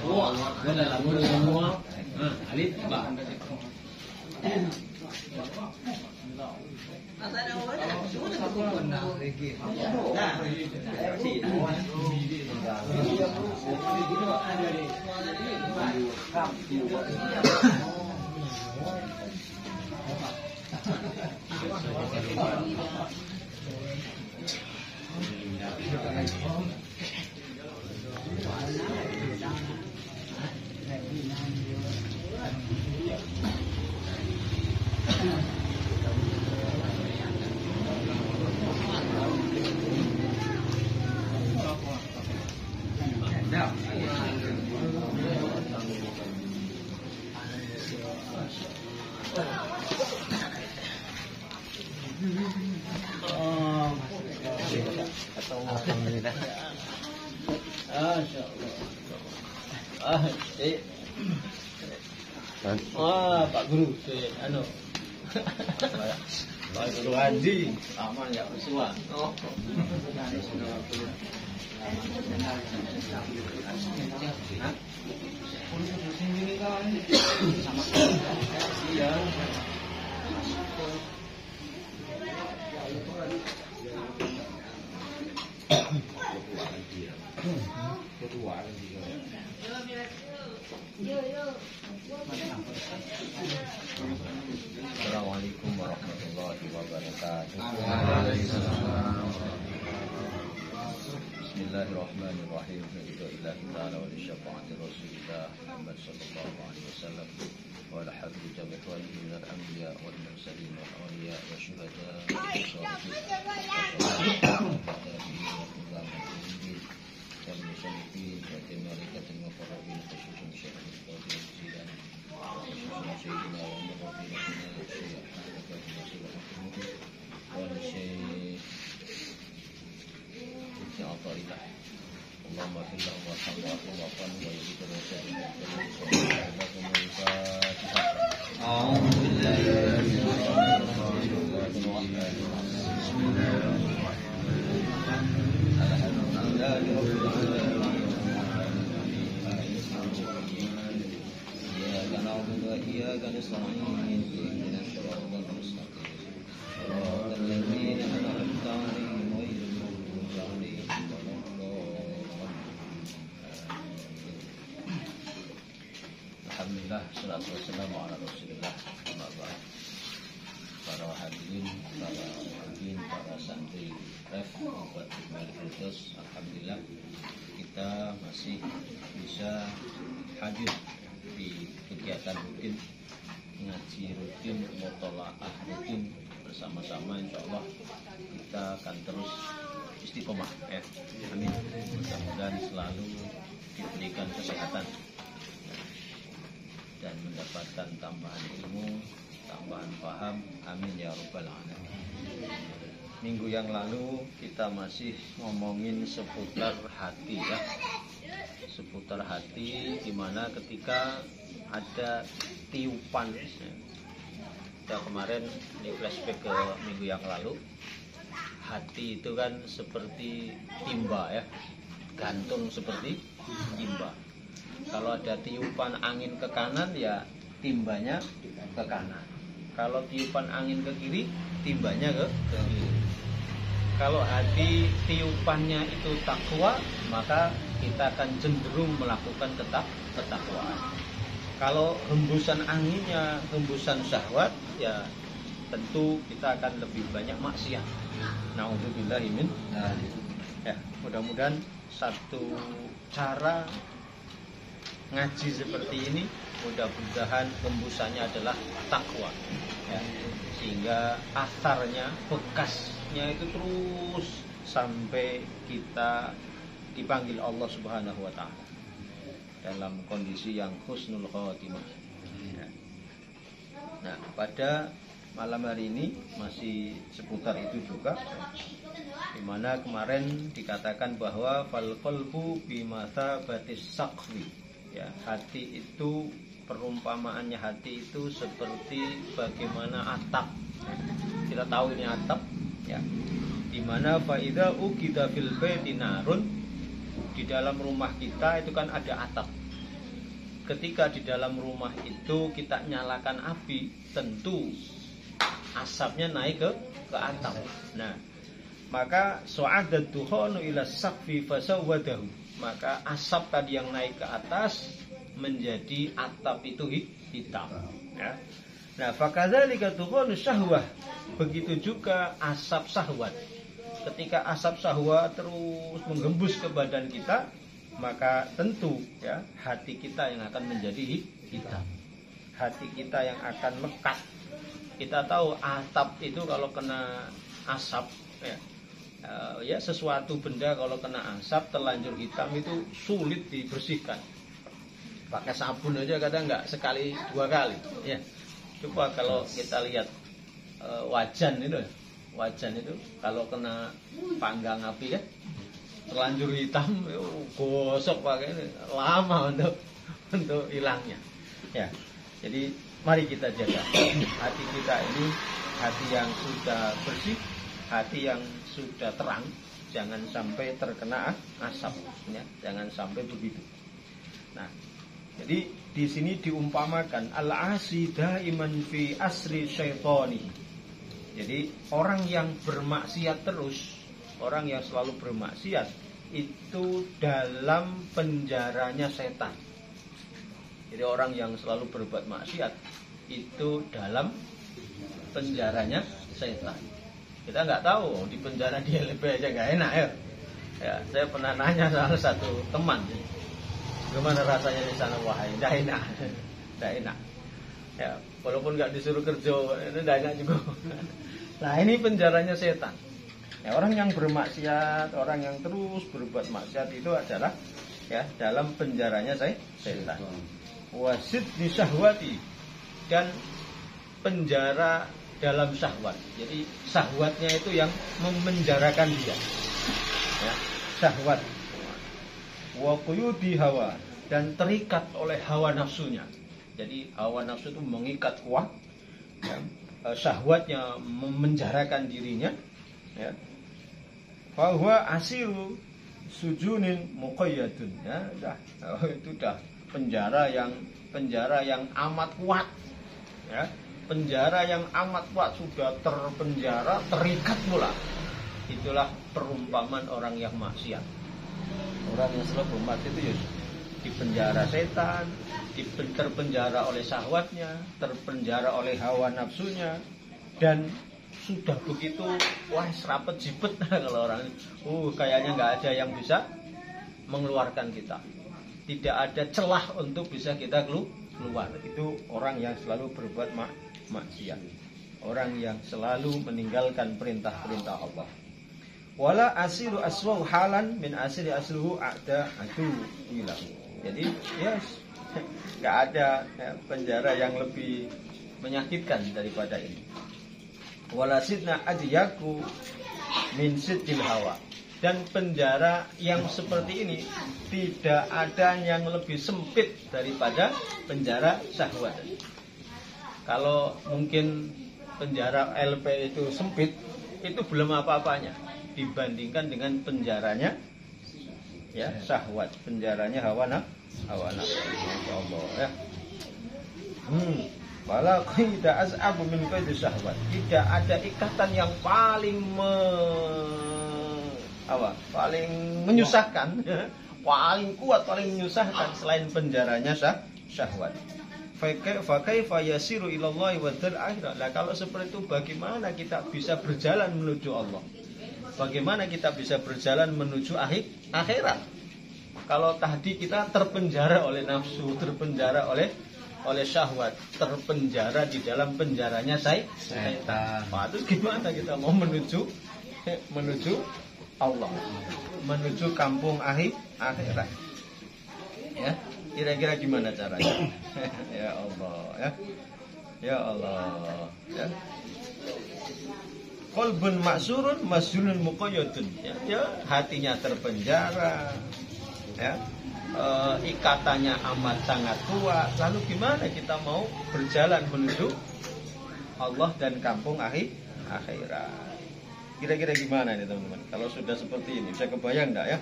Wala lang mo lang mo. Alit ba? Pak Guru, anu. Pak Guru Haji, aman ya semua. Oh. Assalamualaikum warahmatullahi wabarakatuh. Bismillahirrahmanirrahim. Alhamdulillahi ta'ala wa lisyafa'ati rasulillah Muhammad sallallahu alaihi wasallam wa ala hadri jami'i minal anbiya wal mursalin wal awliya wa syuhada wa Allahumma fillah wa sallallahu wa sallam wa yudhikr wa Alhamdulillah, salatu wassalamu ala rasulillah. Para hadirin, para hadirin, para santri ref buat Firdaus, alhamdulillah kita masih bisa hadir di kegiatan rutin, ngaji rutin, mutolaah rutin bersama-sama. Insyaallah kita akan terus istiqomah ya. Amin. Mudah-mudahan selalu diberikan kesehatan dan mendapatkan tambahan ilmu, tambahan paham. Amin ya rabbal alamin. Minggu yang lalu kita masih ngomongin seputar hati ya. Seputar hati, dimana ketika ada tiupan ya. Kita kemarin ini flashback ke minggu yang lalu. Hati itu kan seperti timba ya. Gantung seperti timba. Kalau ada tiupan angin ke kanan ya timbanya ke kanan. Kalau tiupan angin ke kiri timbanya ke kiri. Kalau hati tiupannya itu takwa, maka kita akan cenderung melakukan ketakwaan. Kalau hembusan anginnya hembusan syahwat, ya tentu kita akan lebih banyak maksiat. Nauzubillahi min dzalik. Ya, mudah-mudahan satu cara ngaji seperti ini, mudah-mudahan hembusannya adalah takwa ya. Sehingga asarnya, bekasnya itu terus sampai kita dipanggil Allah Subhanahu wa ta'ala dalam kondisi yang husnul khotimah ya. Nah, pada malam hari ini masih seputar itu juga, dimana kemarin dikatakan bahwa fal qalbu bimatsabatis saqfi ya, hati itu, perumpamaannya hati itu seperti bagaimana atap. Kita tahu ini atap ya, dimana fa idza uqida fil baiti narun, Di dalam rumah kita itu kan ada atap. Ketika di dalam rumah itu kita nyalakan api, tentu asapnya naik ke atap. Nah, maka su'adat dukhanu ila saqfi fasawwadahu. Maka asap tadi yang naik ke atas menjadi atap itu hitam. Ya. Nah, fakadzalika dukhanu syahwah. Begitu juga asap syahwat. Ketika asap syahwat terus menggembus ke badan kita, maka tentu ya hati kita yang akan menjadi hitam. Hati kita yang akan lekat. Kita tahu atap itu kalau kena asap ya sesuatu benda kalau kena asap terlanjur hitam itu sulit dibersihkan. Pakai sabun aja kadang nggak sekali 2 kali. Ya, coba kalau kita lihat wajan itu kalau kena panggang api ya terlanjur hitam, gosok pakai ini lama untuk hilangnya. Ya, jadi mari kita jaga hati kita ini, hati yang sudah bersih, hati yang sudah terang, jangan sampai terkena asap, ya, jangan sampai begitu. Nah, jadi di sini diumpamakan al-asi daiman fi asri syaitani. Jadi orang yang bermaksiat terus, orang yang selalu bermaksiat itu dalam penjaranya setan. Jadi orang yang selalu berbuat maksiat itu dalam penjaranya setan. Kita nggak tahu di penjara di LP aja nggak enak ya. Ya, saya pernah nanya salah satu teman, gimana rasanya di sana? Wah, tidak enak, tidak enak. Ya, walaupun nggak disuruh kerja, itu tidak enak juga. Nah, ini penjaranya setan. Ya, orang yang bermaksiat, orang yang terus berbuat maksiat itu adalah ya dalam penjaranya setan. Wasid di syahwati, dan penjara dalam syahwat. Jadi syahwatnya itu yang memenjarakan dia. Ya, syahwat. Wa quyudi hawa, dan terikat oleh hawa nafsunya. Jadi hawa nafsu itu mengikat kuat. Ya, syahwatnya memenjarakan dirinya. Ya. Fa huwa asiru sujunin muqayyadun. Ya, itu dah penjara yang amat kuat. Ya. Penjara yang amat kuat, sudah terpenjara, terikat pula. Itulah perumpamaan orang yang maksiat. Orang yang selalu bermaksiat itu ya dipenjara setan, terpenjara oleh syahwatnya, terpenjara oleh hawa nafsunya, dan sudah begitu wah serapet jipet kalau orang ini. Kayaknya nggak ada yang bisa mengeluarkan kita. Tidak ada celah untuk bisa kita keluar. Itu orang yang selalu berbuat maksiat. Orang yang selalu meninggalkan perintah-perintah Allah. Wala asiru aswau halan min asiri asluhu a'da adu ilahu. Jadi nggak ada penjara yang lebih menyakitkan daripada ini. Wala sidna adyaku min sidil hawa. Dan penjara yang seperti ini tidak ada yang lebih sempit daripada penjara syahwat. Kalau mungkin penjara LP itu sempit, itu belum apa-apanya dibandingkan dengan penjaranya ya syahwat, penjaranya hawa nafsu. Masyaallah ya. Wala qaida az'abu min qaidi syahwat. Tidak ada ikatan yang paling paling menyusahkan, paling kuat, paling menyusahkan selain penjaranya syahwat. Fa kaifa yasiru ila Allah wa dzal akhirah. Nah, kalau seperti itu bagaimana kita bisa berjalan menuju Allah? Bagaimana kita bisa berjalan menuju akhirat? Kalau tadi kita terpenjara oleh nafsu, terpenjara oleh syahwat, terpenjara di dalam penjaranya setan. Terus gimana kita mau menuju Allah, menuju kampung akhirat? Ya, kira-kira gimana caranya? Ya Allah, ya. Ya Allah, ya. Qalbun ma'surun masjunun muqayyadun. Ya, hatinya terpenjara. Ya. Ikatannya amat sangat kuat. Lalu gimana kita mau berjalan menuju Allah dan kampung akhirat? Kira-kira gimana ini teman-teman? Kalau sudah seperti ini, bisa kebayang enggak ya?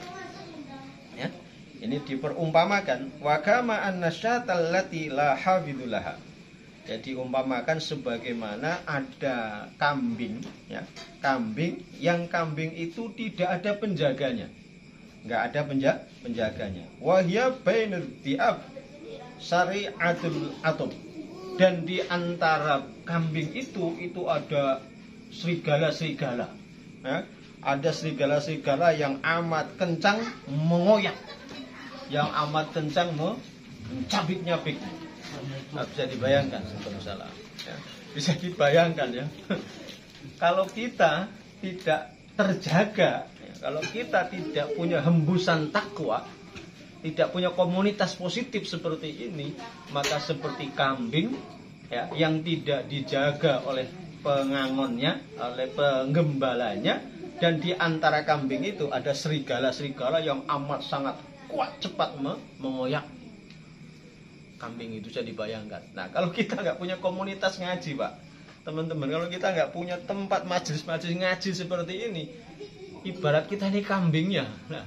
Ini diperumpamakan wa kama annasyatal lati la hafidulaha. Jadi umpamakan sebagaimana ada kambing ya, kambing yang kambing itu tidak ada penjaganya. Enggak ada penjaganya. Wa hiya bainad diab syari'atul atub. Dan di antara kambing itu ada serigala-serigala. Ya, ada serigala-serigala yang amat kencang mengoyak, yang amat kencang mencabik-nyabik. Nah, bisa dibayangkan, salah. Ya, bisa dibayangkan ya. Kalau kita tidak terjaga, ya, kalau kita tidak punya hembusan takwa, tidak punya komunitas positif seperti ini, maka seperti kambing ya, yang tidak dijaga oleh pengangonnya, oleh penggembalanya, dan di antara kambing itu ada serigala-serigala yang amat sangat kuat cepat mengoyak. Kambing itu bisa dibayangkan. Nah, kalau kita nggak punya komunitas ngaji, Pak, teman-teman, kalau kita nggak punya tempat majelis-majelis ngaji seperti ini, ibarat kita ini kambingnya. Nah,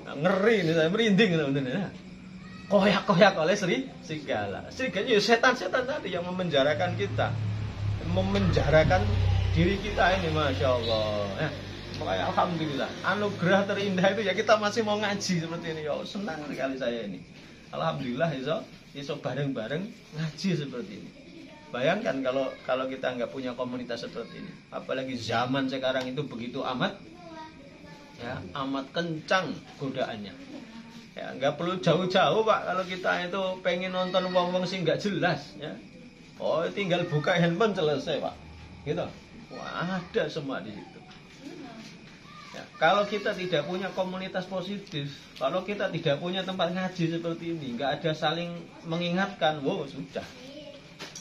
ngeri nih, saya merinding teman-teman. Nah, koyak-koyak oleh serigala. Serigala ya setan-setan tadi yang memenjarakan kita, memenjarakan diri kita ini, masya Allah. Ya, makanya alhamdulillah, anugerah terindah itu ya kita masih mau ngaji seperti ini. Ya, senang sekali saya ini. Alhamdulillah iso bareng-bareng ngaji seperti ini. Bayangkan kalau kita nggak punya komunitas seperti ini, apalagi zaman sekarang itu begitu amat ya, amat kencang godaannya. Ya, nggak perlu jauh-jauh, Pak, kalau kita itu pengen nonton wong-wong sih nggak jelas ya. Oh, tinggal buka handphone selesai, Pak. Gitu. Wah, ada semua di situ. Ya, kalau kita tidak punya komunitas positif, kalau kita tidak punya tempat ngaji seperti ini, nggak ada saling mengingatkan, wow, sudah.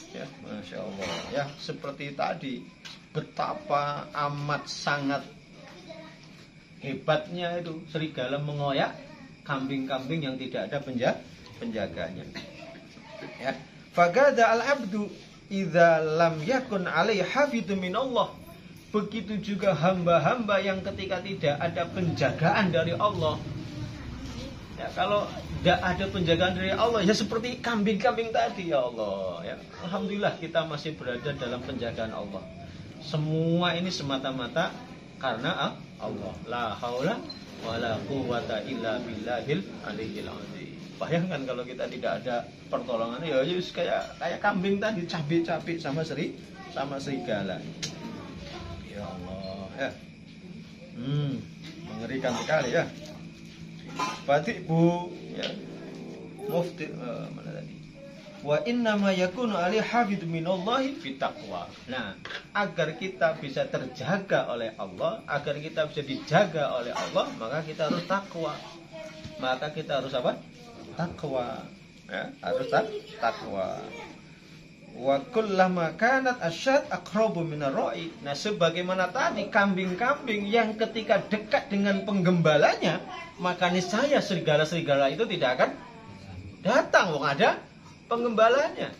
Ya, masya Allah. Ya, seperti tadi, betapa amat sangat hebatnya itu serigala mengoyak kambing-kambing yang tidak ada penjaganya. Ya, fagada al-abdu idza lam yakun alaihi hafidun minallah. Begitu juga hamba-hamba yang ketika tidak ada penjagaan dari Allah. Ya, kalau tidak ada penjagaan dari Allah, ya seperti kambing-kambing tadi, ya Allah. Ya, alhamdulillah kita masih berada dalam penjagaan Allah. Semua ini semata-mata karena Allah. La haula wala quwwata illa billahil aliyil azim. Bayangkan kalau kita tidak ada pertolongan, ya kayak kambing tadi cabik-cabik sama serigala. Ya Allah, ya. Mengerikan sekali ya. Berarti Bu ya, Mufti mana tadi? Wa innama yakunu ali hafidh minallahi bitaqwa. Nah, agar kita bisa terjaga oleh Allah, agar kita bisa dijaga oleh Allah, maka kita harus takwa. Maka kita harus apa? Takwa. Ya, harus takwa. Wa kullama kanat asyad aqrabu minar ra'i. Nah, sebagaimana tadi kambing-kambing yang ketika dekat dengan penggembalanya, maka niscaya serigala-serigala itu tidak akan datang, wong ada penggembalanya.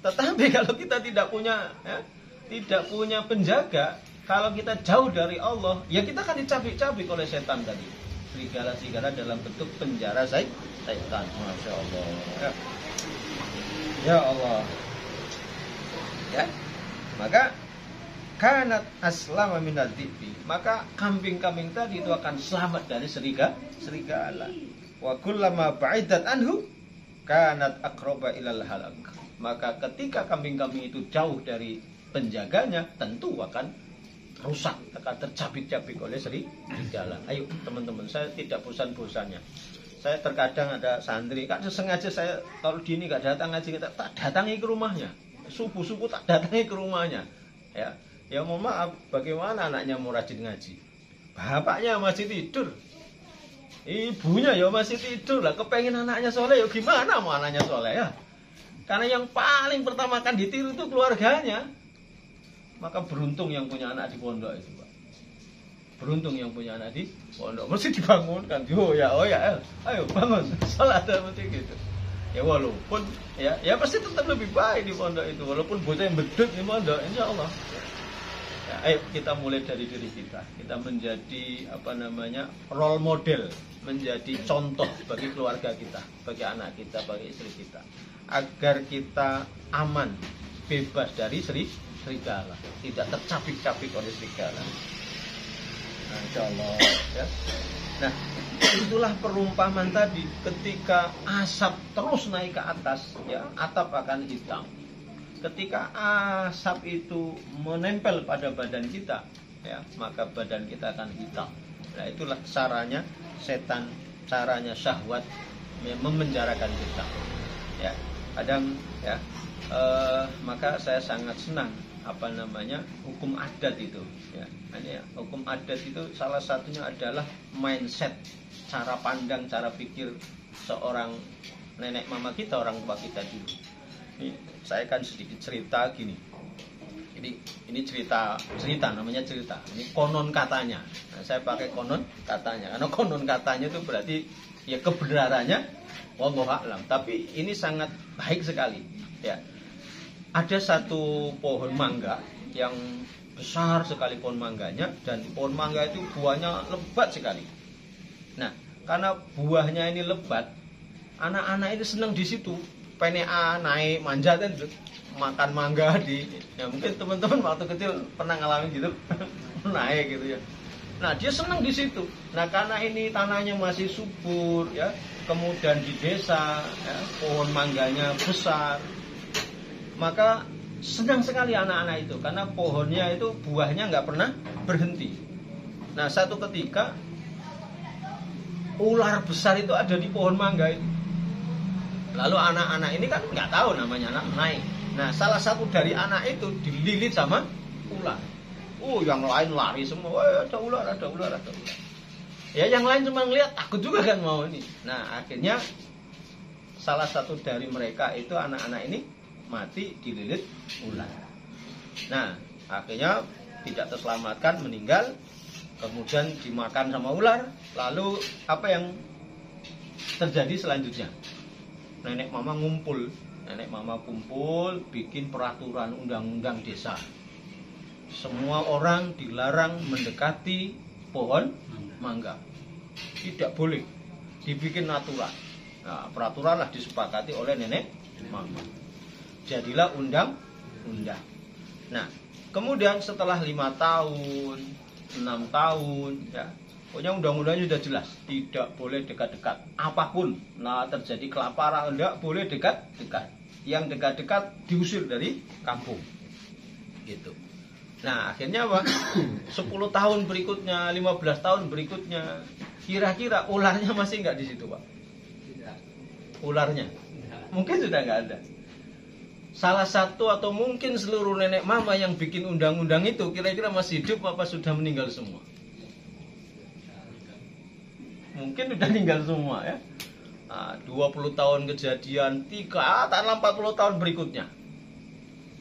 Tetapi kalau kita tidak punya penjaga, kalau kita jauh dari Allah, ya kita akan dicabik-cabik oleh setan tadi. Serigala-serigala dalam bentuk penjara setan. Masya Allah. Ya Allah. Ya, maka kanat aslama minal dhibi, maka kambing-kambing tadi itu akan selamat dari serigala. Wa kullama ba'idat anhu kanat aqraba ilal halak. Maka ketika kambing-kambing itu jauh dari penjaganya, tentu akan rusak, akan tercabik-cabik oleh serigala. Ayo teman-teman, saya tidak bosan-bosannya. Saya terkadang ada santri, kan sengaja saya kalau dini gak datang ngaji, tak datangi ke rumahnya. Subuh-subuh tak datangi ke rumahnya. Ya mohon maaf, bagaimana anaknya mau rajin ngaji? Bapaknya masih tidur, ibunya ya masih tidur lah. Kepengen anaknya soleh, ya gimana mau anaknya soleh ya? Karena yang paling pertama kan ditiru itu keluarganya. Maka beruntung yang punya anak di pondok itu, Pak. Beruntung yang punya anak di pondok, mesti dibangunkan. Oh ya, ayo bangun, salat seperti gitu. Ya walaupun ya pasti tetap lebih baik di pondok itu, walaupun bocah yang bedut di pondok, insya Allah. Ya, ayo kita mulai dari diri kita. Kita menjadi role model, menjadi contoh bagi keluarga kita, bagi anak kita, bagi istri kita, agar kita aman, bebas dari serigala, tidak tercapik-capik oleh serigala. Nah, insyaallah ya. Nah, itulah perumpamaan tadi. Ketika asap terus naik ke atas, ya, atap akan hitam. Ketika asap itu menempel pada badan kita, ya, maka badan kita akan hitam. Nah, itulah caranya setan, caranya syahwat memenjarakan kita. Ya, kadang ya, maka saya sangat senang hukum adat itu, ya. Hukum adat itu salah satunya adalah mindset, cara pandang, cara pikir seorang nenek mama kita, orang tua kita dulu. Saya kan sedikit cerita gini. Ini cerita namanya cerita. Ini konon katanya. Nah, saya pakai konon katanya karena konon katanya itu berarti ya kebenarannya wallahu a'lam. Tapi ini sangat baik sekali, ya. Ada satu pohon mangga yang besar sekali pohon mangganya, dan pohon mangga itu buahnya lebat sekali. Nah, karena buahnya ini lebat, anak-anak itu senang di situ, pengen naik manjat kan, makan mangga ya mungkin teman-teman waktu kecil pernah ngalamin gitu, naik gitu ya. Nah, dia senang di situ. Nah, karena ini tanahnya masih subur, ya, kemudian di desa, ya, pohon mangganya besar, maka senang sekali anak-anak itu karena pohonnya itu buahnya nggak pernah berhenti. Nah, satu ketika ular besar itu ada di pohon mangga itu. Lalu anak-anak ini kan nggak tahu namanya anak naik. Nah, salah satu dari anak itu dililit sama ular. Yang lain lari semua. Ada ular. Ya, yang lain cuma ngeliat, takut juga kan mau ini. Nah, akhirnya salah satu dari mereka itu, anak-anak ini mati dililit ular. Nah, akhirnya tidak terselamatkan, meninggal, kemudian dimakan sama ular. Lalu apa yang terjadi selanjutnya? Nenek mama kumpul, bikin peraturan undang-undang desa. Semua orang dilarang mendekati pohon mangga. Tidak boleh. Dibikin aturan. Nah, peraturan lah disepakati oleh nenek mama. Jadilah undang-undang. Nah, kemudian setelah 5 tahun, 6 tahun, ya, pokoknya undang-undangnya sudah jelas, tidak boleh dekat-dekat apapun. Nah, terjadi kelaparan, tidak boleh dekat-dekat. Yang dekat-dekat diusir dari kampung. Gitu. Nah, akhirnya apa? 10 tahun berikutnya, 15 tahun berikutnya, kira-kira ularnya masih nggak di situ, Pak? Ularnya mungkin sudah nggak ada. Salah satu atau mungkin seluruh nenek mama yang bikin undang-undang itu kira-kira masih hidup apa sudah meninggal semua? Mungkin sudah meninggal semua, ya. 20 tahun kejadian, 40 tahun berikutnya.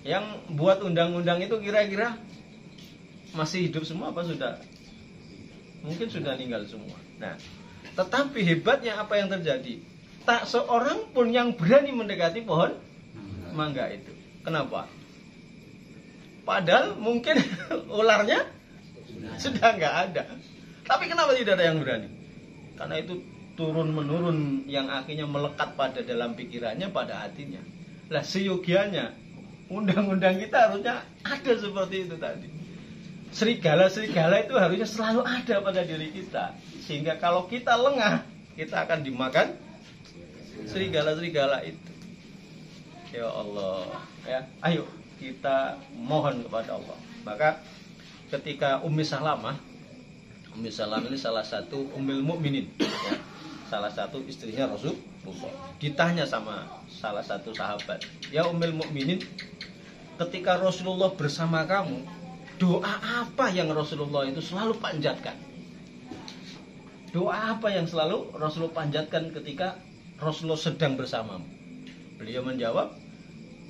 Yang buat undang-undang itu kira-kira masih hidup semua apa sudah? Mungkin sudah meninggal semua. Nah, tetapi hebatnya apa yang terjadi? Tak seorang pun yang berani mendekati pohon mangga itu. Kenapa? Padahal mungkin ularnya sudah nggak ada. Tapi kenapa tidak ada yang berani? Karena itu turun-menurun yang akhirnya melekat pada dalam pikirannya, pada hatinya. Lah, seyogianya undang-undang kita harusnya ada seperti itu tadi. Serigala-serigala itu harusnya selalu ada pada diri kita. Sehingga kalau kita lengah, kita akan dimakan serigala-serigala itu. Ya Allah, ya, ayo kita mohon kepada Allah. Maka ketika Ummi Salamah ini salah satu Ummul Mukminin, ya, salah satu istrinya Rasulullah, ditanya sama salah satu sahabat, ya Ummul Mukminin, ketika Rasulullah bersama kamu, doa apa yang Rasulullah itu selalu panjatkan? Doa apa yang selalu Rasulullah panjatkan ketika Rasulullah sedang bersamamu? Beliau menjawab,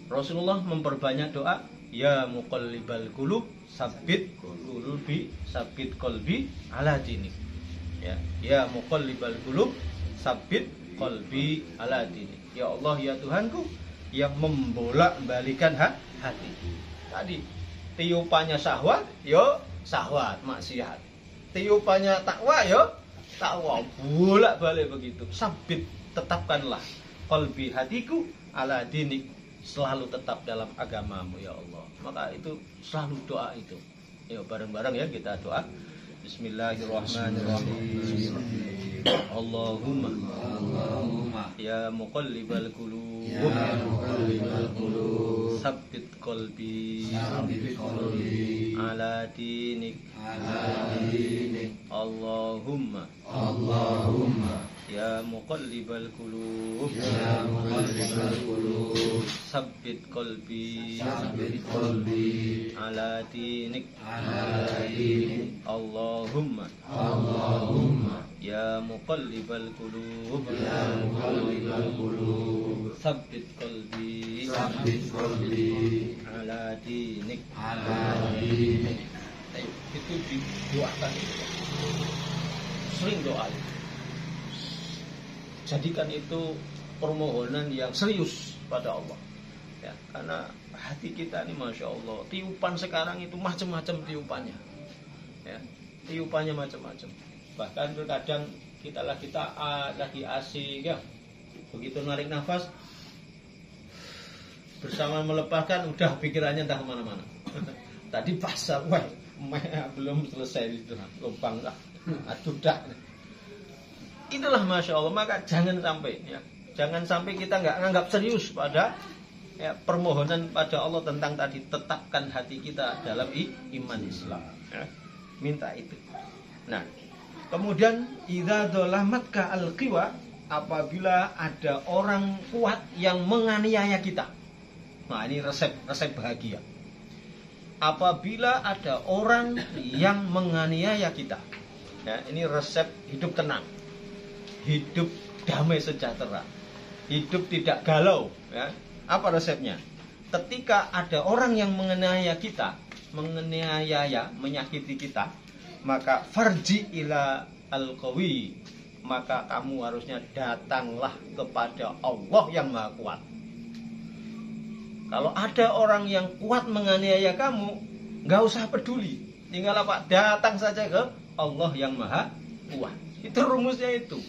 Rasulullah memperbanyak doa, ya muqallibal qulub, sabbit qalbi ala dinik. Ya muqallibal qulub, sabbit qalbi ala dinik. Ya Allah, ya Tuhanku yang membolak-balikan hati. Tadi tiupannya syahwat, yo syahwat, maksiat. Tiupannya takwa, yo tahu bolak-balik begitu. Sabit, tetapkanlah qalbi, hatiku ala dinik, selalu tetap dalam agamamu ya Allah. Maka itu selalu doa itu. Yuk bareng-bareng ya kita doa. Bismillahirrahmanirrahim. Allahumma ya muqallibal qulub sabbit qalbi ala dinik. Allahumma ya muqallibal qulub sabbit qalbi ala dinik. Allahumma ya muqallibal qulub sabbit qalbi ala dinik. Itu didoakan itu. Sering doa itu. Jadikan itu permohonan yang serius pada Allah. Ya, karena hati kita ini Masya Allah, tiupan sekarang itu macam-macam tiupannya. Ya, tiupannya macam-macam. Bahkan terkadang kita lagi taat, lagi asik ya. Begitu narik nafas, bersama melepaskan, udah pikirannya entah kemana-mana. Tadi pasar, wah, belum selesai itu, lubang lah, aduh dah. Itulah Masya Allah. Maka jangan sampai ya, jangan sampai kita nggak nganggap serius pada ya, permohonan pada Allah tentang tadi, tetapkan hati kita dalam iman Islam ya. Minta itu. Nah, kemudian idza dolamatka al-qiwa, apabila ada orang kuat yang menganiaya kita. Nah, ini resep bahagia. Apabila ada orang yang menganiaya kita. Ya, ini resep hidup tenang. Hidup damai sejahtera. Hidup tidak galau ya. Apa resepnya? Ketika ada orang yang menganiaya kita, menyakiti kita, maka farji ila al-qawi, maka kamu harusnya datanglah kepada Allah yang Maha Kuat. Kalau ada orang yang kuat menganiaya kamu, nggak usah peduli, tinggal apa? Datang saja ke Allah yang Maha Kuat. Itu rumusnya itu.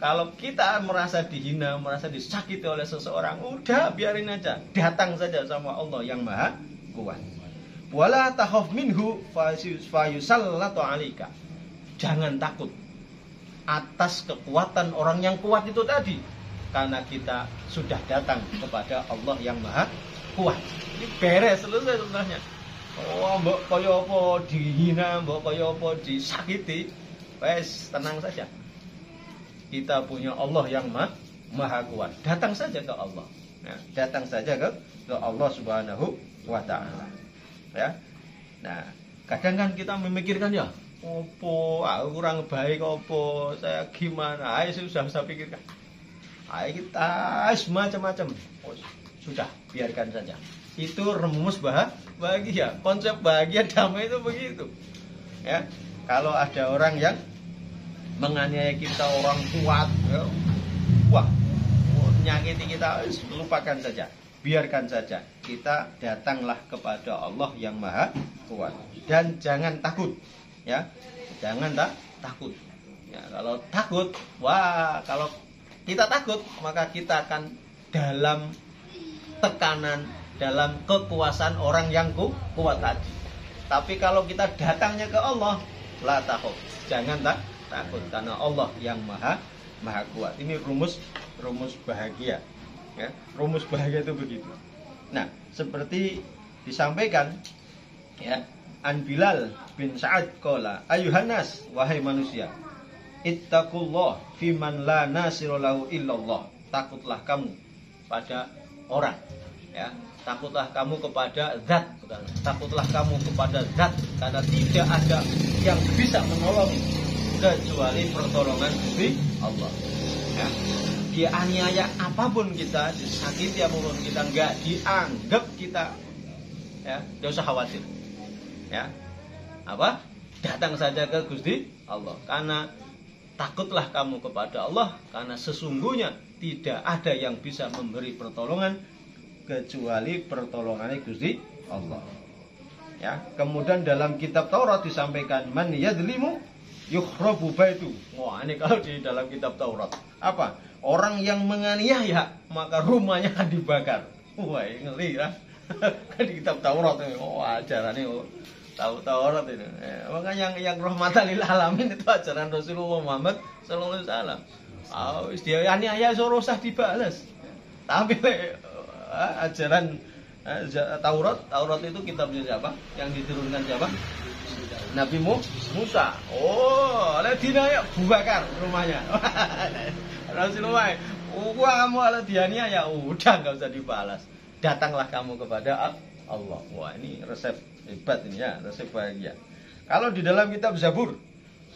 Kalau kita merasa dihina, merasa disakiti oleh seseorang, udah biarin aja. Datang saja sama Allah yang Maha Kuat. Wala takhaf minhu fayusallatu alika. Jangan takut atas kekuatan orang yang kuat itu tadi. Karena kita sudah datang kepada Allah yang Maha Kuat. Ini beres, selesai sebenarnya. Oh, mbok kaya apa dihina, mbok kaya apa disakiti, wes tenang saja. Kita punya Allah yang Maha Kuat. Datang saja ke Allah. Ya, datang saja ke Allah Subhanahu wa Ta'ala. Ya. Nah, kadang kan kita memikirkan ya, opo, aku kurang baik opo, saya gimana? Ayo sudah saya pikirkan. Ayo kita macam-macam. Oh, sudah, biarkan saja. Itu rumus bahagia. Konsep bahagia damai itu begitu. Ya. Kalau ada orang yang menganiaya kita, orang kuat ya, wah, menyakiti kita, lupakan saja, biarkan saja. Kita datanglah kepada Allah yang Maha Kuat. Dan jangan takut ya, jangan takut ya. Kalau takut, wah, kalau kita takut, maka kita akan dalam tekanan, dalam kekuasaan orang yang kuat tadi. Tapi kalau kita datangnya ke Allah, la takut, jangan takut, karena Allah yang Maha Kuat. Ini rumus bahagia ya. Rumus bahagia itu begitu. Nah, seperti disampaikan ya, An Bilal bin Sa'ad qala, ayuhannas, wahai manusia, ittaqullah fiman la nasira lahu illallah. Takutlah kamu pada orang ya. Takutlah kamu kepada zat, takutlah kamu kepada zat, karena tidak ada yang bisa menolong kecuali pertolongan Gusti Allah. Ya. Dianiaya apapun kita, disakiti apapun kita, nggak dianggap kita, ya, nggak usah khawatir. Ya, apa? Datang saja ke Gusti Allah. Karena takutlah kamu kepada Allah, karena sesungguhnya tidak ada yang bisa memberi pertolongan kecuali pertolongannya Gusti Allah. Ya, kemudian dalam kitab Taurat disampaikan, man yadlimu yukhrabu baitu. Wah, ini kalau di dalam kitab Taurat. Apa? Orang yang menganiaya maka rumahnya akan dibakar. Wah, ngeri ya. Kan di kitab Taurat ini. Oh, ajarannya tahu Taurat ini. Makanya yang rahmatan lil alamin itu ajaran Rasulullah Muhammad sallallahu alaihi wasallam. Oh, dia aniaya suruh usah dibalas. Tapi ajaran Taurat itu kitabnya siapa? Yang diturunkan siapa? Nabi Musa. Oh, oleh dinaya bakar rumahnya. Rasulullah, kamu ala dianiaya, udah nggak usah dibalas. Datanglah kamu kepada Allah. Wah, ini resep hebat ini ya, resep bahagia. Kalau di dalam kitab Zabur,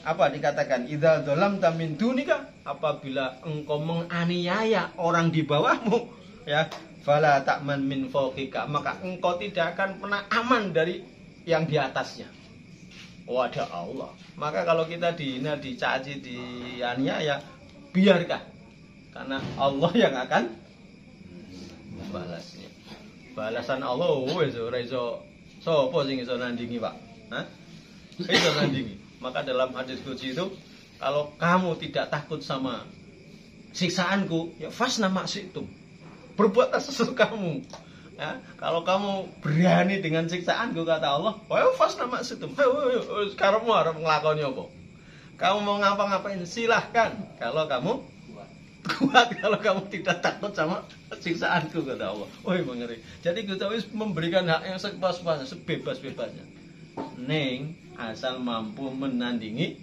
apa dikatakan? Idza dzalamta min dunika, apabila engkau menganiaya orang di bawahmu, ya, fala ta'man min fawqika, maka engkau tidak akan pernah aman dari yang di atasnya. Wadah Allah. Maka kalau kita dihina, dicaci, dianiaya, biarkan. Karena Allah yang akan membalasnya. Balasan Allah wis ora iso sapa sing iso nandingi, Pak? Hah? Iso nandingi. Maka dalam hadis qudsi itu, kalau kamu tidak takut sama siksaanku, ya fasna maksitum. Berbuatlah sesukamu. Ya, kalau kamu berani dengan siksaanku, kata Allah, "Wa fasna maksitum." Karepmu arep nglakoni apa? Kamu mau ngapa-ngapain silahkan. Kalau kamu kuat, kalau kamu tidak takut sama siksaanku, kata Allah. Woi, mengeri. Jadi kita harus memberikan hak yang sepas-pasnya, sebebas-bebasnya. Ning asal mampu menandingi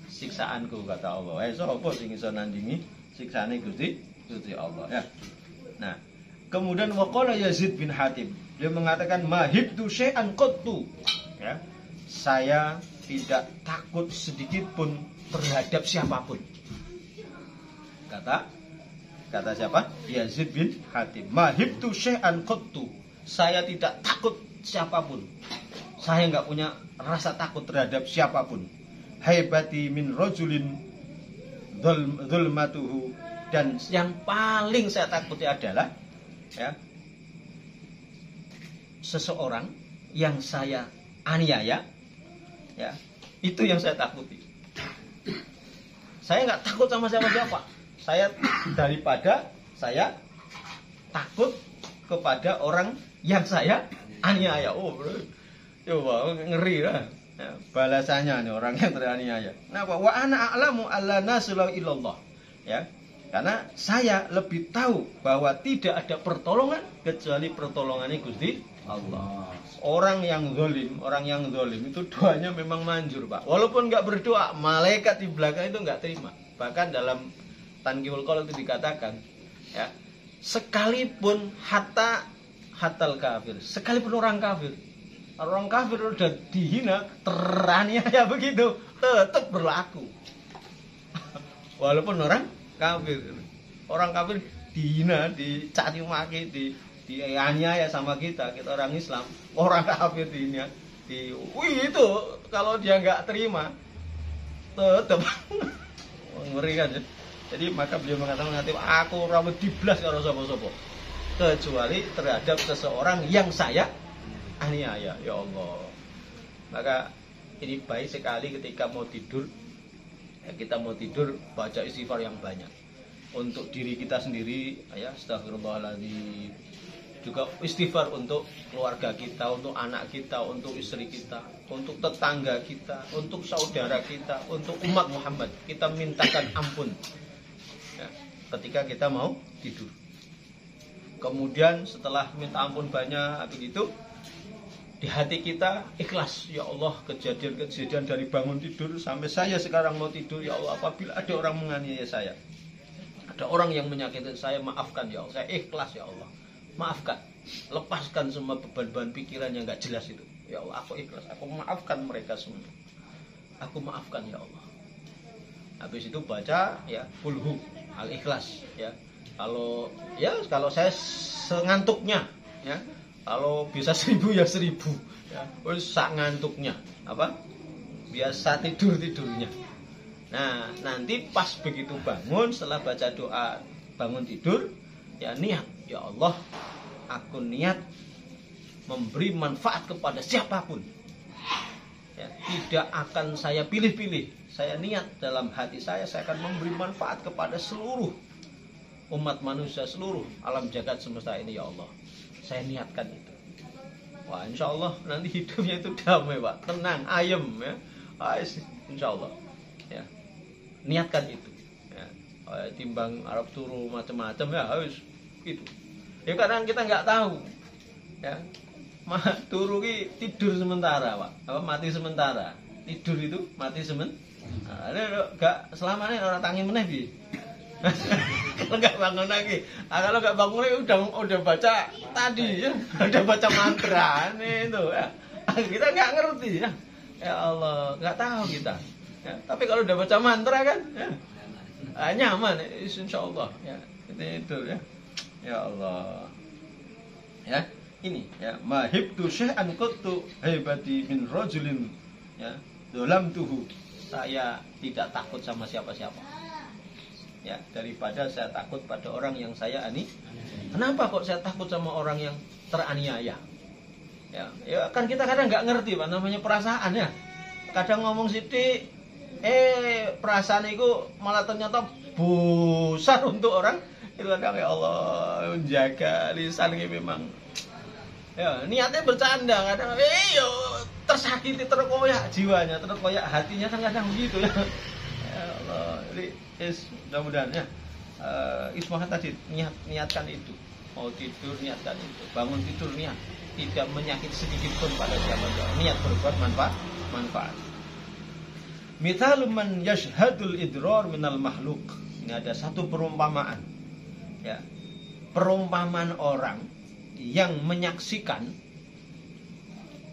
siksaanku, kata Allah. Sapa sing iso nandingi siksaane Gusti Allah ya. Nah, kemudian waqala Yazid bin Hatim, dia mengatakan mahibtu syai'an qattu. Ya. Saya tidak takut sedikit pun terhadap siapapun. Kata siapa? Yazid bin Hatim. Mahibtu syai'an qattu. Saya tidak takut siapapun. Saya enggak punya rasa takut terhadap siapapun. Haibati min rajulin dzulmatuhu, dan yang paling saya takuti adalah ya, seseorang yang saya aniaya, ya, itu yang saya takuti. Saya nggak takut sama siapa-siapa. Saya daripada saya takut kepada orang yang saya aniaya. Oh, coba ngeri lah. Ya, balasannya nih orang yang teraniaya. Kenapa? Wa ana a'lamu alla nasila illallah. Ya. Karena saya lebih tahu bahwa tidak ada pertolongan kecuali pertolongannya Gusti Allah. Orang yang zalim itu doanya memang manjur, Pak. Walaupun nggak berdoa, malaikat di belakang itu nggak terima. Bahkan dalam Tanqiul Qaul itu dikatakan, ya, sekalipun hatal kafir, sekalipun orang kafir udah dihina, teraniaya begitu, tetap berlaku. Walaupun orang kafir dihina, dicaci maki, dianiaya sama kita orang Islam, orang kafir dihina, itu kalau dia nggak terima, tetap ngeri kan ya. Jadi maka beliau mengatakan, aku rawat diblas karo sapa-sapa kecuali terhadap seseorang yang saya aniaya, ya Allah. Maka ini baik sekali ketika mau tidur, ya, kita mau tidur baca istighfar yang banyak untuk diri kita sendiri, ya, astagfirullahaladzim. Juga istighfar untuk keluarga kita, untuk anak kita, untuk istri kita, untuk tetangga kita, untuk saudara kita, untuk umat Muhammad. Kita mintakan ampun, ya, ketika kita mau tidur. Kemudian setelah minta ampun banyak begitu, di hati kita ikhlas, ya Allah, kejadian-kejadian dari bangun tidur sampai saya sekarang mau tidur, ya Allah, apabila ada orang menganiaya saya, ada orang yang menyakiti saya, maafkan ya Allah, saya ikhlas ya Allah, maafkan, lepaskan semua beban-beban pikiran yang gak jelas itu, ya Allah, aku ikhlas, aku maafkan mereka semua, aku maafkan ya Allah. Habis itu baca ya kulhu al-ikhlas, ya. Kalau saya sengantuknya, ya, kalau bisa 1000 ya 1000, ya, sak ngantuknya, apa, biasa tidurnya. Nah, nanti pas begitu bangun, setelah baca doa bangun tidur, ya niat, ya Allah, aku niat memberi manfaat kepada siapapun, ya, tidak akan saya pilih-pilih saya niat dalam hati saya akan memberi manfaat kepada seluruh umat manusia, seluruh alam jagat semesta ini ya Allah. Saya niatkan itu. Wah, insya Allah nanti hidupnya itu damai Pak, tenang, ayem ya. Insya Allah ya. Niatkan itu ya. Timbang Arab turu macam-macam ya harus gitu. Ya kadang kita nggak tahu ya. Turu ki tidur sementara Pak, apa mati sementara. Tidur itu mati sementara. Gak selamanya orang tangi meneh bi. Kalau nggak bangun lagi, kalau nggak bangun lagi udah baca tadi ya, udah baca mantra nih itu ya. Kita nggak ngerti ya. Ya Allah, nggak tahu kita. Ya, tapi kalau udah baca mantra kan, ya, nyaman, insya Allah ya. Itu ya. Ya Allah. Ya, ini ya. Mahibtu syai'an qattu haibati min rajulin ya. Dalam tuhu. Saya tidak takut sama siapa-siapa. Ya, daripada saya takut pada orang yang saya Kenapa kok saya takut sama orang yang teraniaya? Ya, kan kita kadang nggak ngerti Pak, namanya perasaan ya. Kadang ngomong sithik, perasaan itu malah ternyata besar untuk orang. Itu kadang ya Allah menjaga lisan ini memang. Ya, niatnya bercanda kadang, yo tersakiti, terkoyak jiwanya, terkoyak hatinya kan kadang begitu ya. Ya Allah, jadi mudah-mudahan ya. Ismahat tadi niatkan itu. Mau tidur niatkan itu. Bangun tidur niat. Tidak menyakiti sedikit pun pada siapa-siapa. Niat berbuat manfaat. Mithalum man yashhadul idrar minal makhluk. Ini ada satu perumpamaan. Ya. Perumpamaan orang yang menyaksikan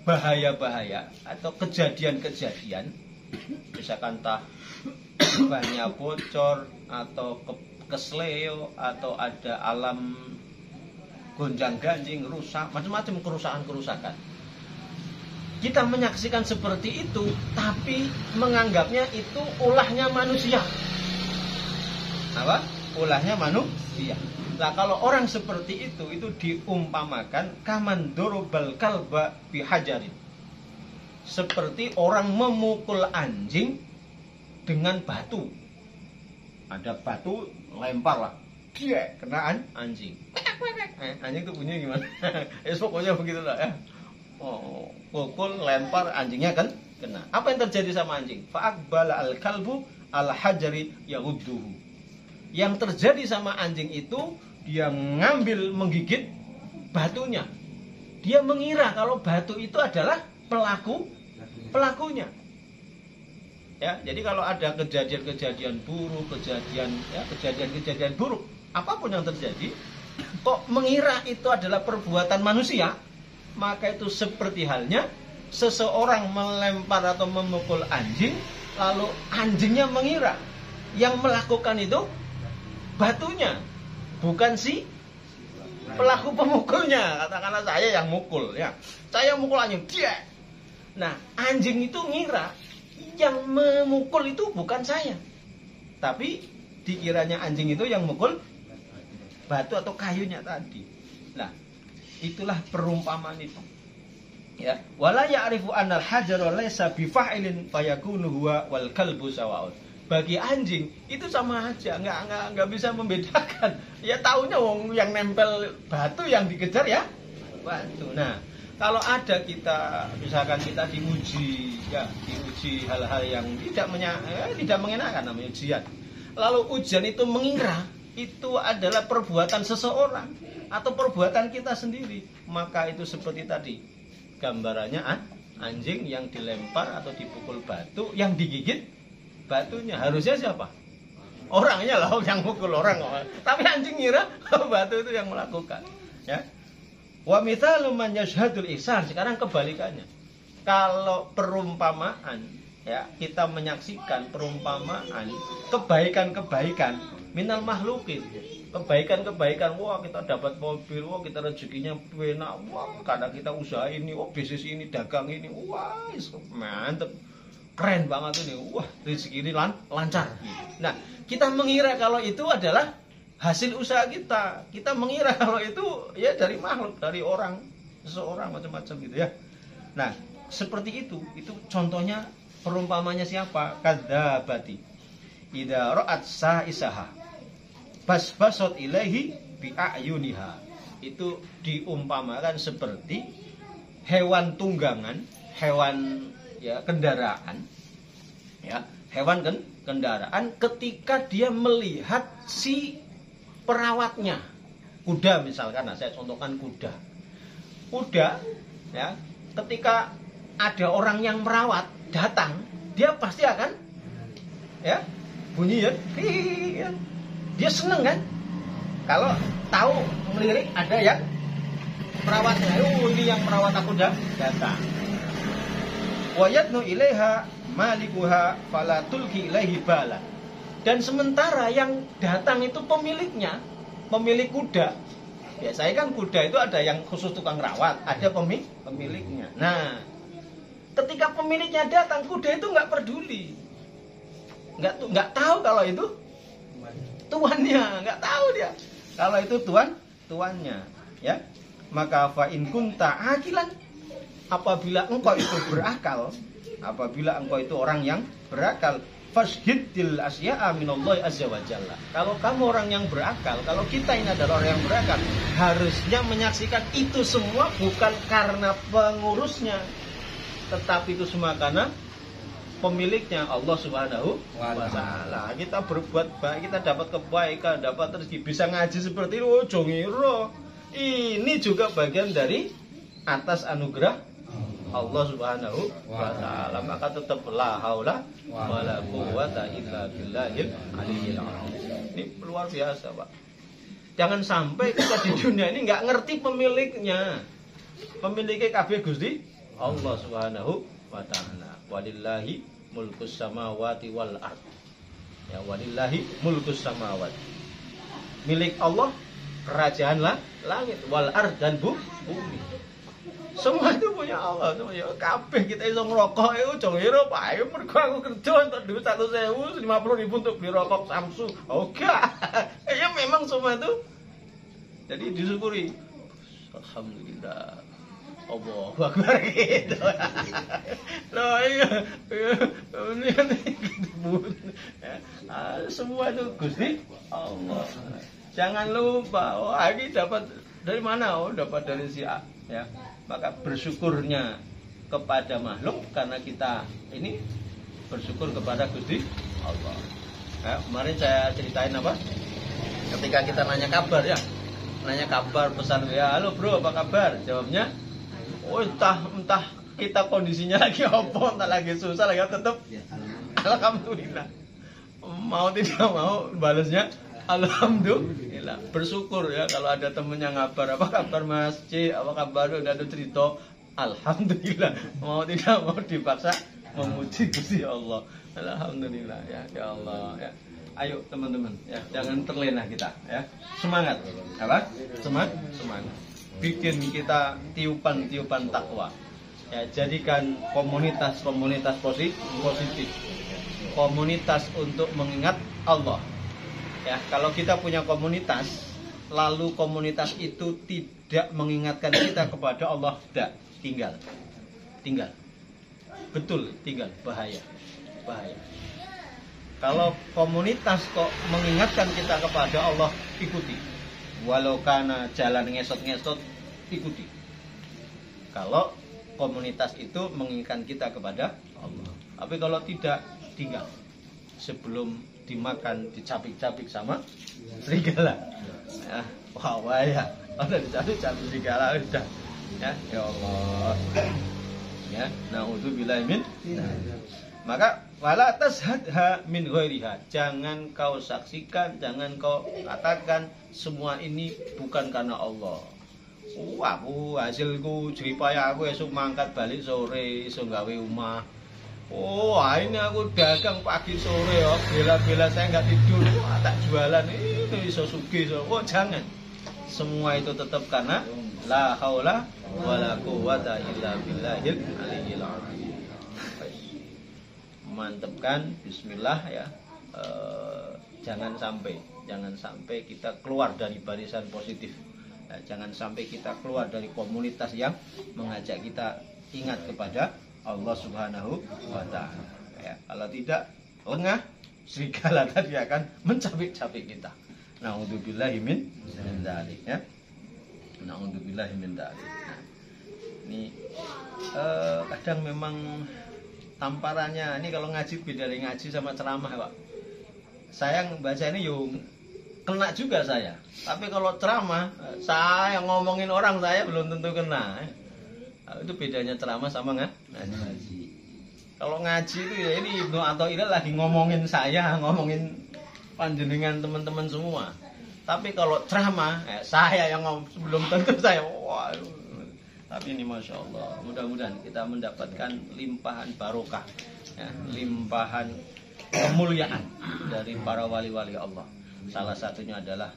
bahaya-bahaya atau kejadian-kejadian, misalkan banyak bocor atau kesleo atau ada alam gonjang-ganjing, rusak, macam-macam kerusakan-kerusakan. Kita menyaksikan seperti itu, tapi menganggapnya itu ulahnya manusia. Apa? Ulahnya manusia. Nah, kalau orang seperti itu diumpamakan kaman dorobal kalba bihajarin. Seperti orang memukul anjing dengan batu. Ada batu, lempar lah. Dia kenaan anjing. Anjing itu bunyinya gimana? Pokoknya begitulah ya. Pukul, lempar, anjingnya kan kena. Apa yang terjadi sama anjing? Fa'aqbala al-kalbu al-hajari yahudduhu. Yang terjadi sama anjing itu, dia ngambil menggigit batunya. Dia mengira kalau batu itu adalah pelakunya. Ya, jadi kalau ada kejadian-kejadian buruk, kejadian-kejadian buruk, apapun yang terjadi, kok mengira itu adalah perbuatan manusia, maka itu seperti halnya seseorang melempar atau memukul anjing, lalu anjingnya mengira yang melakukan itu batunya, bukan si pelaku pemukulnya. Katakanlah saya yang mukul, ya, saya mukul anjing, dia. Nah, anjing itu ngira yang memukul itu bukan saya, tapi dikiranya anjing itu yang mukul batu atau kayunya tadi. Nah, itulah perumpamaan itu. Ya, wala ya'rifu annal hajar laysa bifa'ilin fayakunu huwa wal kalbu sawa'un. Bagi anjing itu sama aja, nggak bisa membedakan. Ya taunya wong yang nempel batu yang dikejar ya batu. Nah, kalau ada kita, misalkan kita diuji, ya diuji hal-hal yang tidak mengenakan, namanya ujian. Lalu ujian itu mengira itu adalah perbuatan seseorang atau perbuatan kita sendiri, maka itu seperti tadi gambarannya anjing yang dilempar atau dipukul batu, yang digigit batunya. Harusnya siapa? Orangnya lah yang mukul orang. Tapi anjing ngira batu itu yang melakukan. Ya. Wa mithalu man yashhadul ihsan. Sekarang kebalikannya. Kalau perumpamaan, ya, kita menyaksikan perumpamaan kebaikan-kebaikan minal makhlukin. Kebaikan-kebaikan, wah kita dapat mobil, wah kita rezekinya enak, wah kadang kita usaha ini, wah bisnis ini, dagang ini, wah mantep, keren banget ini, wah rezeki ini lancar. Nah, kita mengira kalau itu adalah hasil usaha kita. Kita mengira kalau itu ya dari makhluk, dari orang, seseorang macam-macam gitu ya. Nah, seperti itu contohnya Perumpamanya siapa? Kadzabati idza ra'at sa'isaha basbasat ilaihi bi'ayuniha. Itu diumpamakan seperti hewan tunggangan, hewan ya kendaraan, ya hewan kendaraan ketika dia melihat si perawatnya, kuda misalkan. Nah, saya contohkan kuda ya, ketika ada orang yang merawat datang, dia pasti akan ya bunyi ya, dia seneng kan kalau tahu melirik ada yang perawatnya. Ini yang merawat aku datang. Wa yadnu ilaiha malikuha fala tulki ilaihi bala. Dan sementara yang datang itu pemiliknya, pemilik kuda. Biasanya kan kuda itu ada yang khusus tukang rawat, ada pemiliknya. Nah, ketika pemiliknya datang, kuda itu nggak peduli, nggak tahu kalau itu tuannya, nggak tahu dia kalau itu tuannya, ya. Maka fa in kunta akilan, apabila engkau itu berakal, apabila engkau itu orang yang berakal, fashhidil asya'a minallahi azza wa jalla. Kalau kamu orang yang berakal, kalau kita ini adalah orang yang berakal, harusnya menyaksikan itu semua bukan karena pengurusnya, tetapi itu semua karena pemiliknya, Allah Subhanahu wa taala. Kita berbuat baik, kita dapat kebaikan, dapat rezeki, bisa ngaji seperti itu, oh jongiro. Ini juga bagian dari atas anugerah Allah Subhanahu wa taala. Maka tetap la haula wala quwata illa billahil aliyyil azim. Ini luar biasa, Pak. Jangan sampai kita di dunia ini nggak ngerti pemiliknya. Pemiliknya kabeh Gusti Allah Subhanahu wa taala. Walillahi mulkus samawati wal ard. Ya, walillahi mulkus samawati. Milik Allah kerajaan langit wal ard dan bumi. Semua itu punya Allah, semua ya kabeh. Kita iso ngerokok itu jongiro Pak. Ayo mergo aku kerja entuk duit 150.000 untuk beli rokok Samsu. Oke. Ya memang semua itu jadi disyukuri. Alhamdulillah. Allahu Akbar gitu. Loh iya. Semua itu Gusti Allah. Jangan lupa, oh ini dapat dari mana? Oh dapat dari si A, ya. Maka bersyukurnya kepada makhluk karena kita ini bersyukur kepada Gusti Allah. Ya, kemarin saya ceritain apa? Ketika kita nanya kabar ya, nanya kabar pesan ya, halo bro apa kabar? Jawabnya, oh entah kita kondisinya lagi apa, entah lagi susah lagi tetap alhamdulillah. Mau tidak mau balasnya alhamdulillah. Bersyukur ya kalau ada temen yang ngabar, apa kabar Mas C, apa kabar, udah ada cerita, alhamdulillah. Mau tidak mau dipaksa memuji Gusti Allah. Alhamdulillah ya Allah ya. Ayo teman-teman ya, jangan terlena kita ya. Semangat. Apa? Semangat. Bikin kita tiupan-tiupan takwa. Ya, jadikan komunitas-komunitas positif. Komunitas untuk mengingat Allah. Ya, kalau kita punya komunitas, lalu komunitas itu tidak mengingatkan kita kepada Allah, tinggal. Betul, tinggal, bahaya. Kalau komunitas kok mengingatkan kita kepada Allah, ikuti. Walau karena jalan ngesot-ngesot, ikuti. Kalau komunitas itu mengingatkan kita kepada Allah. Tapi kalau tidak, tinggal. Sebelum dimakan, dicapik-capik sama serigala. Ya, wah ya. Ada dicapik-capik serigala udah. Ya Allah. Ya, naudzubillahi min. Maka wala tashhadha min ghairiha. Jangan kau saksikan, jangan kau katakan semua ini bukan karena Allah. Aku hasilku jeripaya aku esuk mangkat balik sore iso gawe omah. Oh, ini aku dagang pagi sore ya, bela-bela saya nggak tidur, tak jualan ini iso sugih. Oh, jangan. Semua itu tetap karena la haula wala quwata illa billahil aliyyil azim. Mantapkan bismillah ya. Jangan sampai kita keluar dari barisan positif. Jangan sampai kita keluar dari komunitas yang mengajak kita ingat kepada Allah Subhanahu wa taala. Ya, kalau tidak lengah, serigala tadi akan mencapik-capik kita. Nauzubillahi min dzalik ya. Nauzubillahi min dzalik. Nah, ini kadang memang tamparannya ini kalau ngaji beda dari ngaji sama ceramah, Pak. Saya baca ini kena juga saya. Tapi kalau ceramah, saya ngomongin orang saya belum tentu kena. Itu bedanya ceramah sama ngaji. Kalau ngaji itu ya ini Ibnu Athaillah lagi ngomongin saya, ngomongin panjenengan teman-teman semua. Tapi kalau ceramah, saya yang belum tentu saya. Wah, tapi ini Masya Allah, mudah-mudahan kita mendapatkan limpahan barokah, ya, limpahan kemuliaan dari para wali-wali Allah. Salah satunya adalah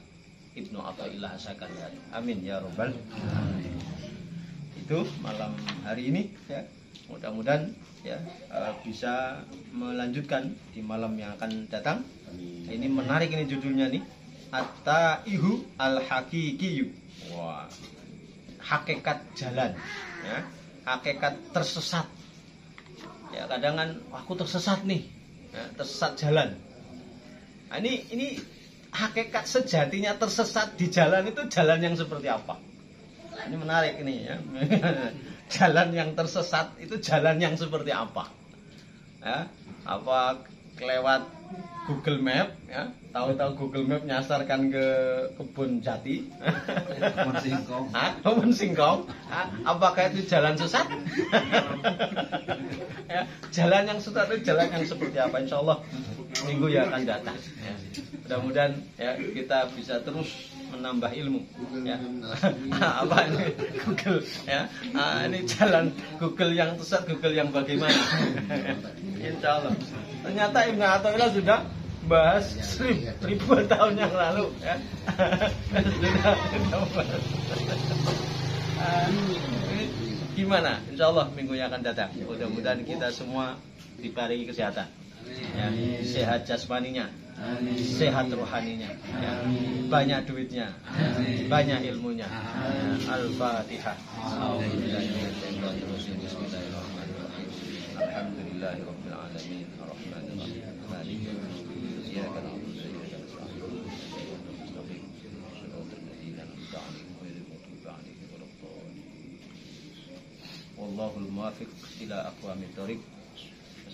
Ibnu Athaillah As-Sakandari. Amin ya Rabbal alamin. Itu malam hari ini ya. Mudah-mudahan ya bisa melanjutkan di malam yang akan datang. Ini menarik ini judulnya nih. At-Taihu Al-Haqiqiyu. Wah. Hakikat jalan ya. Hakikat tersesat. Ya kadang kan aku tersesat nih. Ya, tersesat jalan. Nah, ini hakikat sejatinya tersesat di jalan itu jalan yang seperti apa? Ini menarik ini ya. Jalan yang tersesat itu jalan yang seperti apa? Ya, apa kelewat Google Map ya? Tahu-tahu Google Map nyasarkan ke kebun jati. Kebun singkong. Kebun singkong. Apakah itu jalan sesat? Ya, jalan yang sesat itu jalan yang seperti apa? Insya Allah minggu yang akan datang. Ya. Mudah-mudahan ya kita bisa terus menambah ilmu ya. Apa ini Google ya, ini jalan Google yang sesat, Google yang bagaimana. Insya Allah ternyata Ibnu Athaillah sudah bahas ribuan tahun yang lalu ya. Sudah bahas. Ini gimana Insya Allah minggu yang akan datang, mudah-mudahan kita semua diparingi kesehatan ya, sehat jasmaninya, sehat rohaninya, ya. Banyak duitnya, banyak ilmunya. Al-Fatihah. Alhamdulillahirabbil alamin. Arrahmanirrahim. Maliki yaumiddin. Iyyaka na'budu wa iyyaka nasta'in. Shiratal ladzina an'amta 'alaihim ghairil maghdubi 'alaihim waladdallin. Wallahul muwaffiq ila aqwamit thoriq.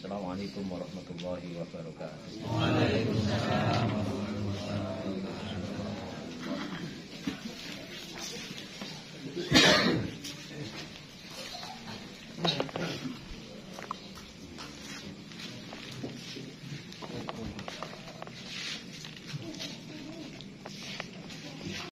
Assalamualaikum warahmatullahi wabarakatuh.